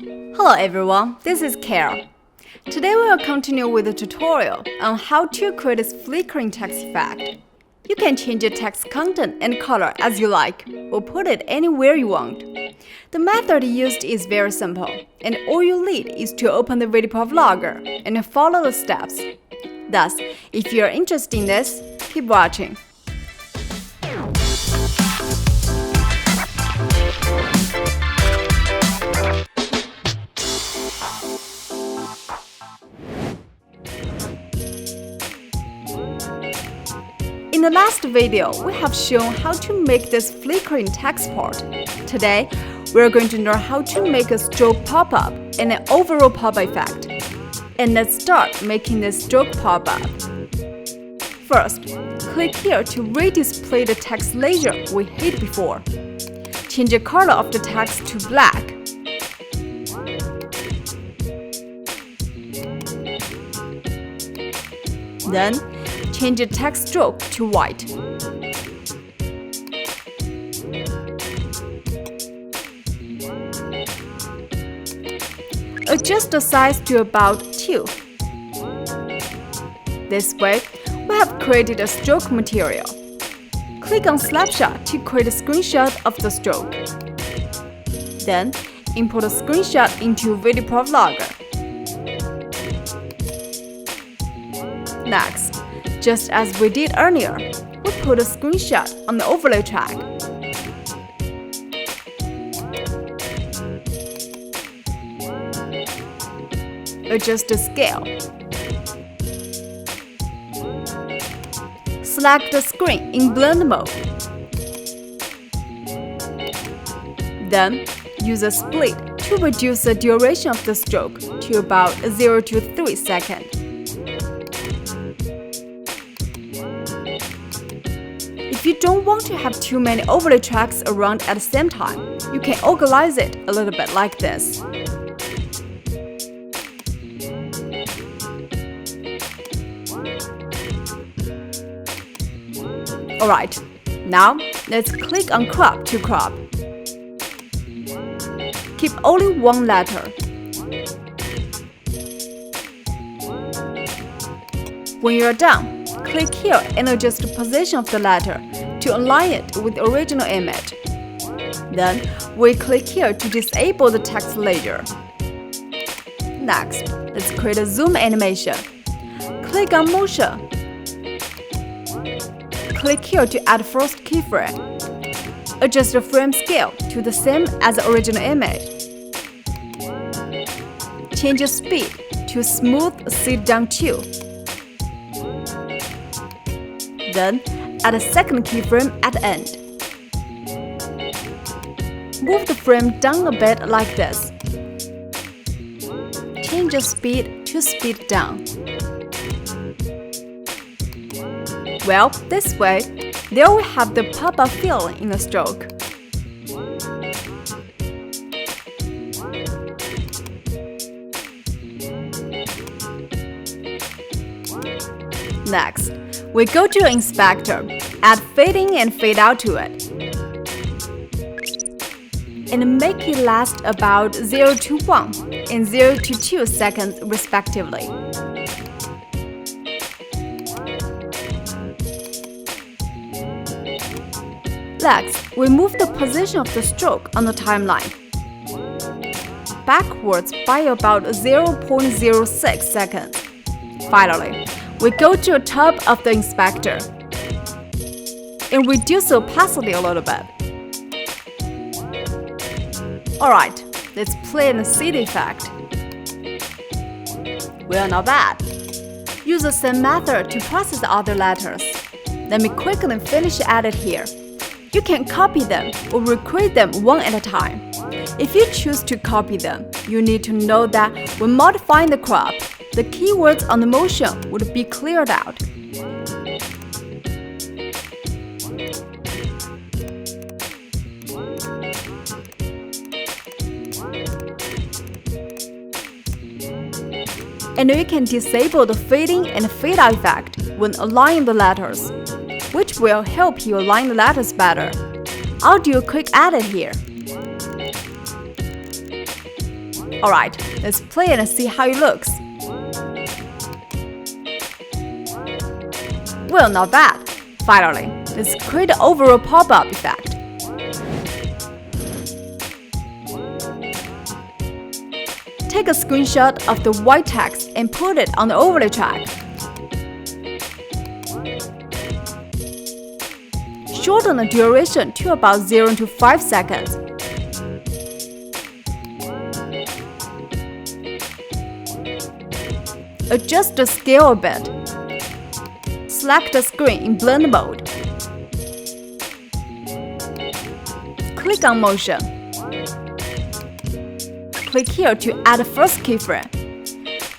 Hello everyone, this is Carol. Today we will continue with the tutorial on how to create this flickering text effect. You can change the text content and color as you like, or put it anywhere you want. The method used is very simple, and all you need is to open the VideoProc Vlogger and follow the steps. Thus, if you are interested in this, keep watching. In the last video, we have shown how to make this flickering text part. Today, we are going to learn how to make a stroke pop-up and an overall pop-up effect. And let's start making this stroke pop-up. First, click here to redisplay the text layer we hid before. Change the color of the text to black. Then, change the text stroke to white. Adjust the size to about 2. This way, we have created a stroke material. Click on Snapshot to create a screenshot of the stroke. Then, import a screenshot into VideoProc Vlogger. Next, just as we did earlier, we put a screenshot on the overlay track. Adjust the scale. Select the screen in blend mode. Then, use a split to reduce the duration of the stroke to about 0 to 3 seconds. If you don't want to have too many overlay tracks around at the same time, you can organize it a little bit like this. Alright, now let's click on Crop to crop. Keep only one letter. When you are done, click here and adjust the position of the letter to align it with the original image. Then, we click here to disable the text layer. Next, let's create a zoom animation. Click on Motion. Click here to add first keyframe. Adjust the frame scale to the same as the original image. Change the speed to Smooth Sit-Down 2. Then, add a second keyframe at the end. Move the frame down a bit like this. Change the speed to Speed Down. Well, this way, there we have the pop-up feeling in the stroke. Next, we go to Inspector, add Fade In and Fade Out to it, and make it last about 0 to 1 and 0 to 2 seconds respectively. Next, we move the position of the stroke on the timeline backwards by about 0.06 seconds. Finally, we go to the top of the inspector and reduce the opacity a little bit. Alright, let's play and see the effect. Well, not bad. Use the same method to process the other letters. Let me quickly finish edit here. You can copy them or recreate them one at a time. If you choose to copy them, you need to know that when modifying the crop, the keywords on the motion would be cleared out. And you can disable the fading and fade out effect when aligning the letters, which will help you align the letters better. I'll do a quick edit here. Alright, let's play and see how it looks. Well, not bad. Finally, let's create an overall pop-up effect. Take a screenshot of the white text and put it on the overlay track. Shorten the duration to about 0 to 5 seconds. Adjust the scale a bit. Select the screen in blend mode. Click on motion. Click here to add the first keyframe.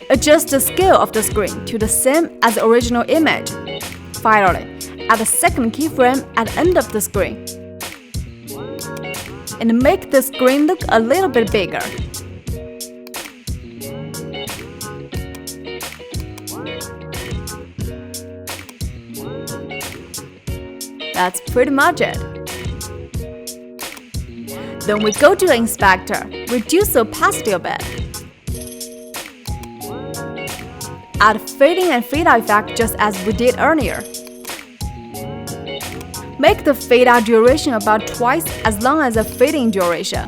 Adjust the scale of the screen to the same as the original image. Finally, add the second keyframe at the end of the screen. And make the screen look a little bit bigger. That's pretty much it. Then we go to the inspector, reduce the opacity a bit. Add fading and fade out effect just as we did earlier. Make the fade out duration about twice as long as the fading duration.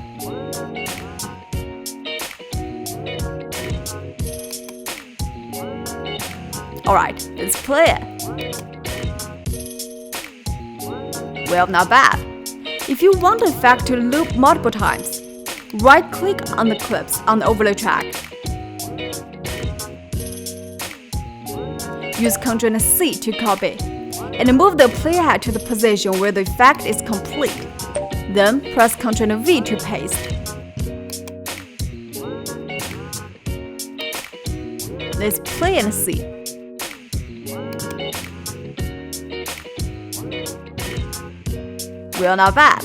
Alright, let's play it. Well, not bad. If you want the effect to loop multiple times, right-click on the clips on the overlay track. Use Ctrl+C to copy, and move the playhead to the position where the effect is complete. Then press Ctrl+V to paste. Let's play and see. Well, not bad.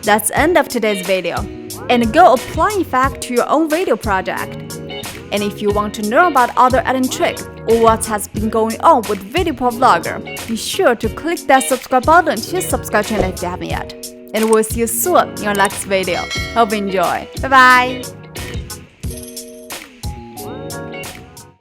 That's the end of today's video. And go apply effect to your own video project. And if you want to know about other editing tricks or what has been going on with VideoProc Vlogger, be sure to click that subscribe button to subscribe channel if you haven't yet. And we'll see you soon in your next video. Hope you enjoy. Bye bye!